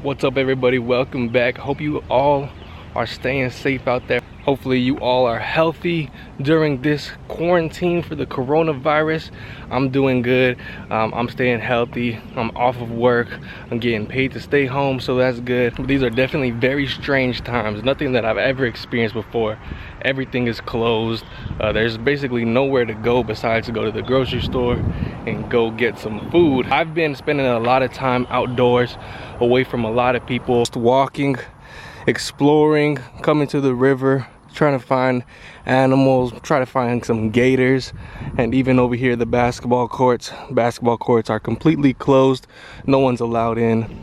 What's up, everybody? Welcome back. Hope you all are staying safe out there. Hopefully you all are healthy during this quarantine for the coronavirus. I'm doing good. I'm staying healthy. I'm off of work. I'm getting paid to stay home, so that's good. These are definitely very strange times. Nothing that I've ever experienced before. Everything is closed. There's basically nowhere to go besides to go to the grocery store and go get some food. I've been spending a lot of time outdoors, away from a lot of people, just walking, exploring, coming to the river, trying to find animals, try to find some gators. And even over here, the basketball courts are completely closed. No one's allowed in.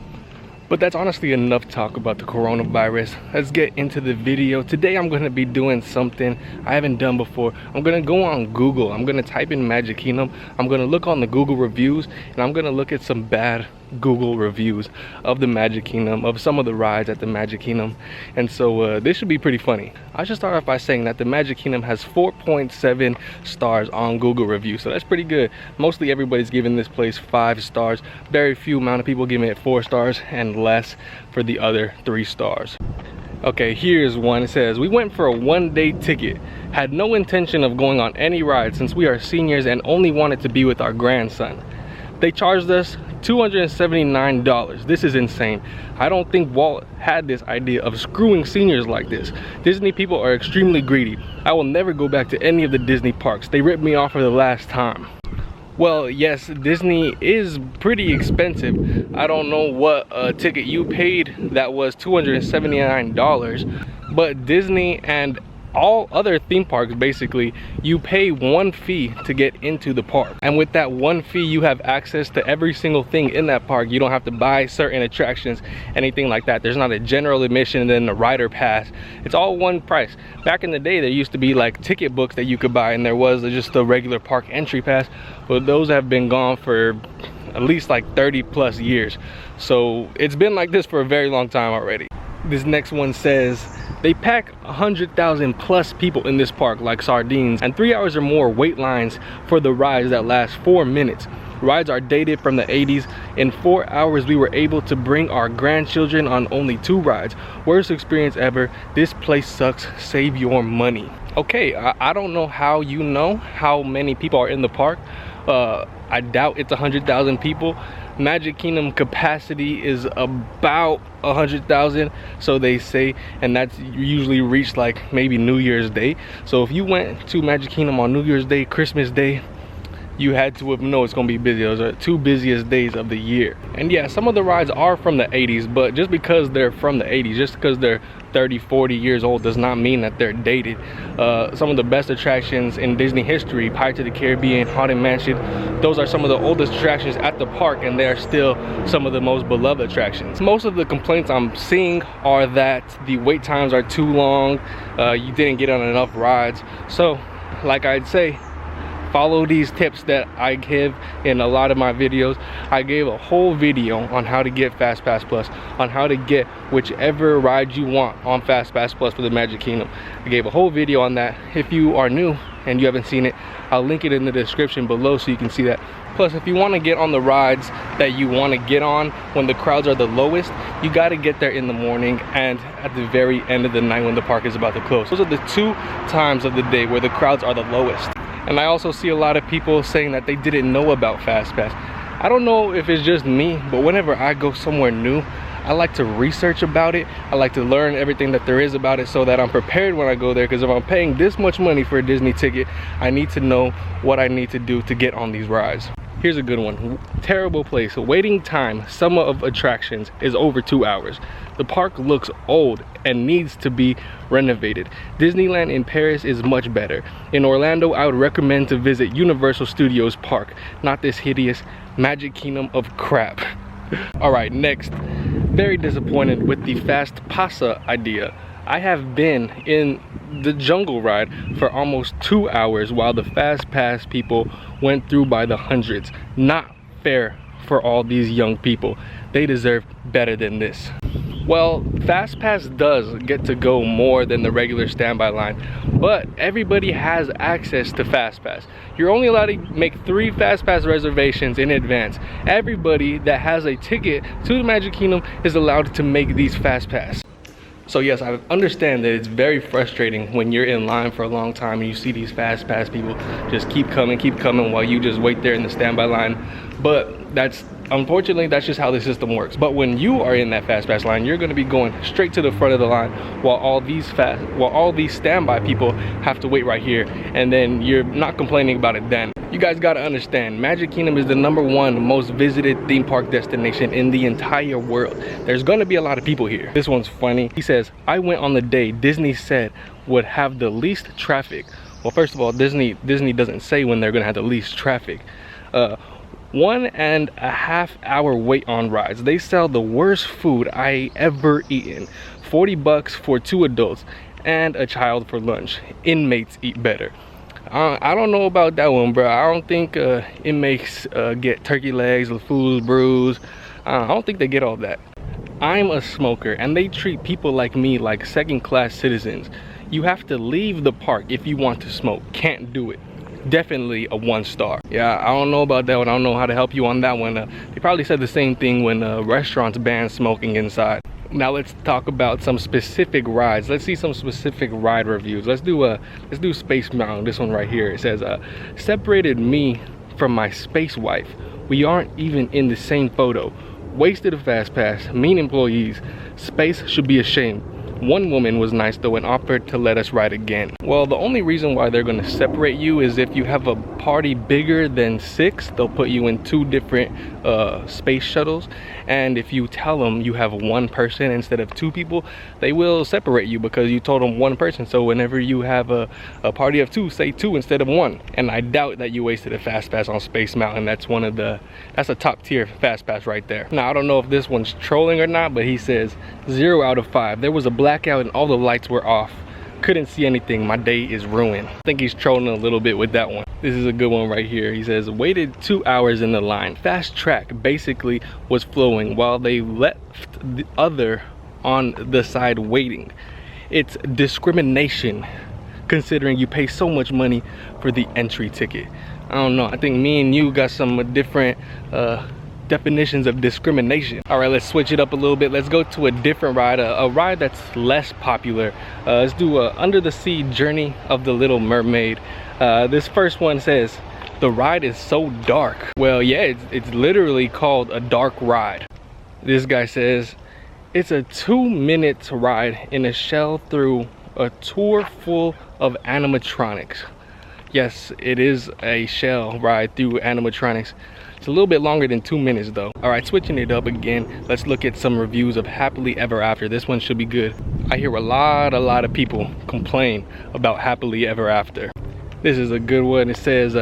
But that's honestly enough talk about the coronavirus. Let's get into the video. Today I'm going to be doing something I haven't done before. I'm going to go on Google. I'm going to type in Magic Kingdom. I'm going to look on the Google reviews, and I'm going to look at some bad Google reviews of the Magic Kingdom, of some of the rides at the Magic Kingdom. And so this should be pretty funny. I should start off by saying that the Magic Kingdom has 4.7 stars on Google reviews, so that's pretty good. Mostly everybody's giving this place 5 stars. Very few amount of people giving it 4 stars, and less for the other 3 stars. Okay, here's one. It says, we went for a one-day ticket, had no intention of going on any ride since we are seniors and only wanted to be with our grandson. They charged us $279. This is insane. I don't think Walt had this idea of screwing seniors like this. Disney people are extremely greedy. I will never go back to any of the Disney parks. They ripped me off for the last time. Well, yes, Disney is pretty expensive. I don't know what ticket you paid that was $279, but Disney and all other theme parks, basically, you pay one fee to get into the park. And with that one fee, you have access to every single thing in that park. You don't have to buy certain attractions, anything like that. There's not a general admission and then a rider pass. It's all one price. Back in the day, there used to be like ticket books that you could buy, and there was just a regular park entry pass, but those have been gone for at least like 30+ years. So it's been like this for a very long time already. This next one says, they pack 100,000+ people in this park like sardines, and 3 hours or more wait lines for the rides that last 4 minutes. Rides are dated from the 80s. In 4 hours, we were able to bring our grandchildren on only 2 rides. Worst experience ever. This place sucks. Save your money. Okay, I don't know how you know how many people are in the park. I doubt it's 100,000 people. Magic Kingdom capacity is about 100,000, so they say, and that's usually reached like maybe New Year's Day. So if you went to Magic Kingdom on New Year's Day, Christmas Day, you had to know it's gonna be busy. Those are 2 busiest days of the year. And yeah, some of the rides are from the 80s, but just because they're from the 80s, just because they're 30-40 years old, does not mean that they're dated. Some of the best attractions in Disney history, Pirates of the Caribbean, Haunted Mansion, those are some of the oldest attractions at the park, and they're still some of the most beloved attractions. Most of the complaints I'm seeing are that the wait times are too long, you didn't get on enough rides. So like I'd say, follow these tips that I give in a lot of my videos. I gave a whole video on how to get Fast Pass Plus, on how to get whichever ride you want on Fast Pass Plus for the Magic Kingdom. I gave a whole video on that. If you are new and you haven't seen it, I'll link it in the description below so you can see that. Plus, if you want to get on the rides that you want to get on when the crowds are the lowest, you got to get there in the morning and at the very end of the night when the park is about to close. Those are the 2 times of the day where the crowds are the lowest. And I also see a lot of people saying that they didn't know about Fast Pass. I don't know if it's just me, but whenever I go somewhere new, I like to research about it. I like to learn everything that there is about it so that I'm prepared when I go there, because if I'm paying this much money for a Disney ticket, I need to know what I need to do to get on these rides. Here's a good one. Terrible place. Waiting time, some of attractions, is over 2 hours. The park looks old and needs to be renovated. Disneyland in Paris is much better. In Orlando, I would recommend to visit Universal Studios Park, not this hideous Magic Kingdom of crap. Alright, next. Very disappointed with the Fast Passa idea. I have been in the jungle ride for almost 2 hours while the Fast Pass people went through by the hundreds. Not fair for all these young people. They deserve better than this. Well, Fast Pass does get to go more than the regular standby line, but everybody has access to Fast Pass. You're only allowed to make 3 Fast Pass reservations in advance. Everybody that has a ticket to the Magic Kingdom is allowed to make these Fast Pass. So yes, I understand that it's very frustrating when you're in line for a long time and you see these Fast Pass people just keep coming while you just wait there in the standby line. But unfortunately, that's just how the system works. But when you are in that Fast Pass line, you're going to be going straight to the front of the line while all these standby people have to wait right here, and then you're not complaining about it then. You guys got to understand, Magic Kingdom is the #1 most visited theme park destination in the entire world. There's going to be a lot of people here. This one's funny. He says, I went on the day Disney said would have the least traffic. Well, first of all, Disney doesn't say when they're going to have the least traffic. 1.5 hour wait on rides. They sell the worst food I ever eaten. $40 for 2 adults and a child for lunch. Inmates eat better. I don't know about that one, bro. I don't think inmates get turkey legs, food brews. I don't think they get all that. I'm a smoker and they treat people like me like second-class citizens. You have to leave the park if you want to smoke. Can't do it. Definitely a 1-star. Yeah, I don't know about that one. I don't know how to help you on that one. They probably said the same thing when restaurants banned smoking inside. Now let's talk about some specific rides. Let's see some specific ride reviews. Let's do Space Mountain. This one right here. It says, separated me from my space wife. We aren't even in the same photo. Wasted a Fast Pass. Mean employees. Space should be ashamed. One woman was nice though and offered to let us ride again. Well, the only reason why they're going to separate you is if you have a party bigger than 6, they'll put you in 2 different space shuttles. And if you tell them you have 1 person instead of 2 people, they will separate you because you told them 1 person. So whenever you have a party of 2, say 2 instead of 1. And I doubt that you wasted a Fast Pass on Space Mountain. That's a top tier Fast Pass right there. Now, I don't know if this one's trolling or not, but he says 0 out of 5. There was a blackout and all the lights were off. Couldn't see anything. My day is ruined. I think he's trolling a little bit with that one. This is a good one right here. He says, waited 2 hours in the line. Fast Track basically was flowing while they left the other on the side waiting. It's discrimination considering you pay so much money for the entry ticket. I don't know. I think me and you got some different definitions of discrimination. All right, let's switch it up a little bit. Let's go to a different ride, a ride that's less popular. Let's do a Under the Sea Journey of the Little Mermaid. This first one says, the ride is so dark. Well, yeah, it's literally called a dark ride. This guy says, it's a 2-minute ride in a shell through a tour full of animatronics. Yes, it is a shell ride through animatronics. It's a little bit longer than 2 minutes though. All right, switching it up again, let's look at some reviews of Happily Ever After. This one should be good. I hear a lot of people complain about Happily Ever After. This is a good one. It says,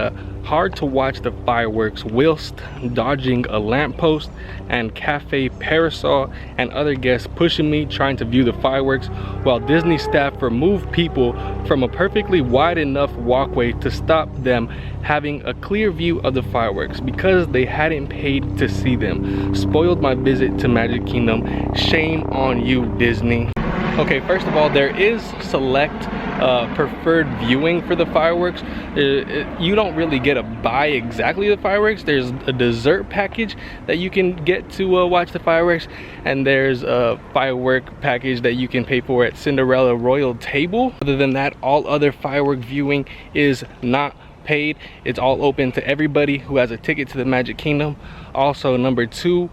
hard to watch the fireworks whilst dodging a lamppost and cafe parasol and other guests pushing me trying to view the fireworks while Disney staff removed people from a perfectly wide enough walkway to stop them having a clear view of the fireworks because they hadn't paid to see them. Spoiled my visit to Magic Kingdom. Shame on you, Disney. Okay, first of all, there is select preferred viewing for the fireworks. You don't really get to buy exactly the fireworks. There's a dessert package that you can get to watch the fireworks, and there's a firework package that you can pay for at Cinderella Royal Table. Other than that, all other firework viewing is not paid. It's all open to everybody who has a ticket to the Magic Kingdom. Also, number 2,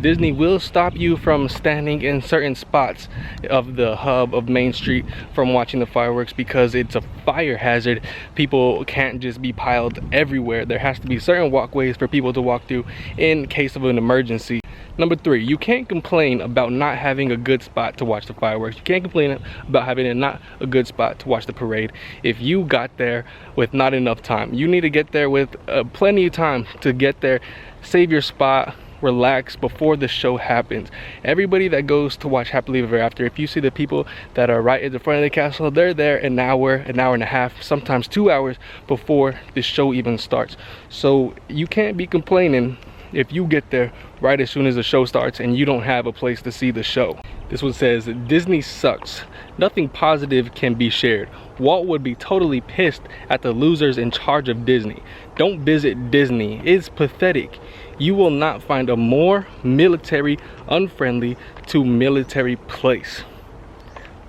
Disney will stop you from standing in certain spots of the hub of Main Street from watching the fireworks because it's a fire hazard. People can't just be piled everywhere. There has to be certain walkways for people to walk through in case of an emergency. Number 3, you can't complain about not having a good spot to watch the fireworks. You can't complain about having not a good spot to watch the parade if you got there with not enough time. You need to get there with plenty of time to get there, save your spot, relax before the show happens. Everybody that goes to watch Happily Ever After, if you see the people that are right at the front of the castle, they're there an hour and a half, sometimes 2 hours before the show even starts. So you can't be complaining if you get there right as soon as the show starts and you don't have a place to see the show. This one says, Disney sucks. Nothing positive can be shared. Walt would be totally pissed at the losers in charge of Disney. Don't visit Disney. It's pathetic. You will not find a more military, unfriendly to military place.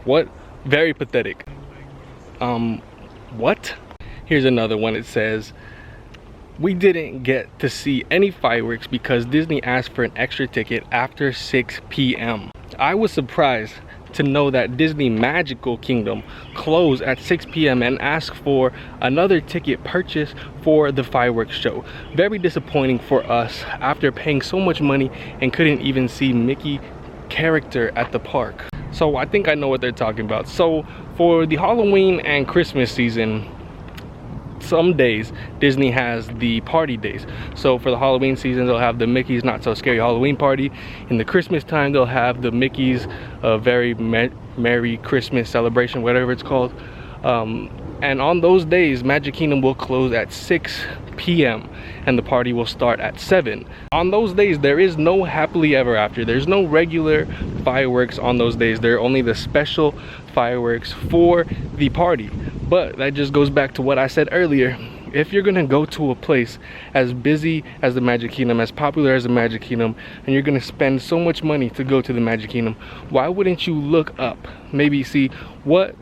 What? Very pathetic. What? Here's another one. It says, we didn't get to see any fireworks because Disney asked for an extra ticket after 6 p.m. I was surprised to know that Disney Magical Kingdom closed at 6 p.m. and asked for another ticket purchase for the fireworks show. Very disappointing for us after paying so much money and couldn't even see Mickey character at the park. So I think I know what they're talking about. So for the Halloween and Christmas season, some days Disney has the party days. So for the Halloween season, they'll have the Mickey's Not So Scary Halloween Party. In the Christmas time, they'll have the Mickey's Very Merry Christmas Celebration, whatever it's called. And on those days, Magic Kingdom will close at 6 p.m. and the party will start at 7. On those days, there is no happily ever after. There's no regular fireworks on those days. There are only the special fireworks for the party. But that just goes back to what I said earlier. If you're gonna go to a place as busy as the Magic Kingdom, as popular as the Magic Kingdom, and you're gonna spend so much money to go to the Magic Kingdom, why wouldn't you look up, maybe see what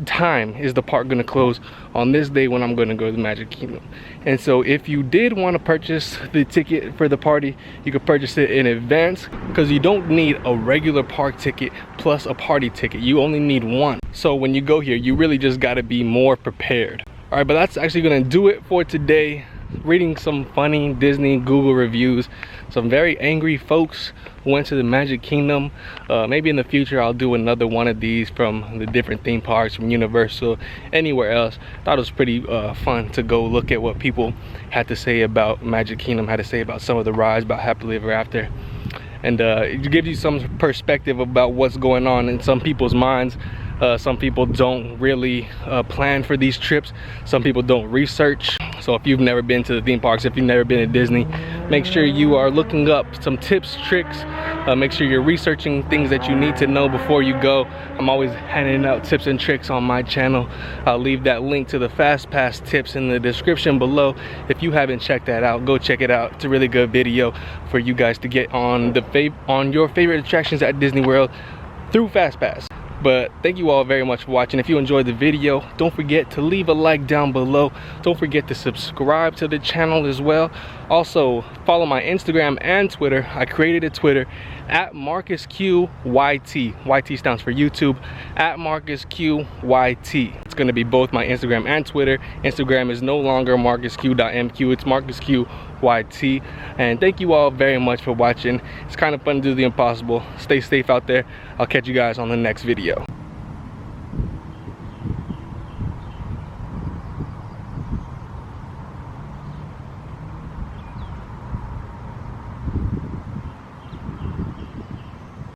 time is the park gonna close on this day when I'm gonna go to the Magic Kingdom. And so if you did want to purchase the ticket for the party, you could purchase it in advance, because you don't need a regular park ticket plus a party ticket. You only need one. So when you go here, you really just got to be more prepared. All right, but that's actually gonna do it for today. Reading some funny Disney Google reviews, some very angry folks who went to the Magic Kingdom. Maybe in the future I'll do another one of these from the different theme parks, from Universal, anywhere else. Thought it was pretty fun to go look at what people had to say about Magic Kingdom, had to say about some of the rides, about Happily Ever After. And it gives you some perspective about what's going on in some people's minds. Some people don't really plan for these trips. Some people don't research. So if you've never been to the theme parks, if you've never been to Disney, make sure you are looking up some tips, tricks. Make sure you're researching things that you need to know before you go. I'm always handing out tips and tricks on my channel. I'll leave that link to the Fast Pass tips in the description below. If you haven't checked that out, go check it out. It's a really good video for you guys to get on your favorite attractions at Disney World through Fast Pass. But thank you all very much for watching. If you enjoyed the video, don't forget to leave a like down below. Don't forget to subscribe to the channel as well. Also, follow my Instagram and Twitter. I created a Twitter at MarcusQYT. YT stands for YouTube, at MarcusQYT. It's going to be both my Instagram and Twitter. Instagram is no longer MarcusQ.MQ. It's MarcusQYT. And thank you all very much for watching. It's kind of fun to do the impossible. Stay safe out there. I'll catch you guys on the next video.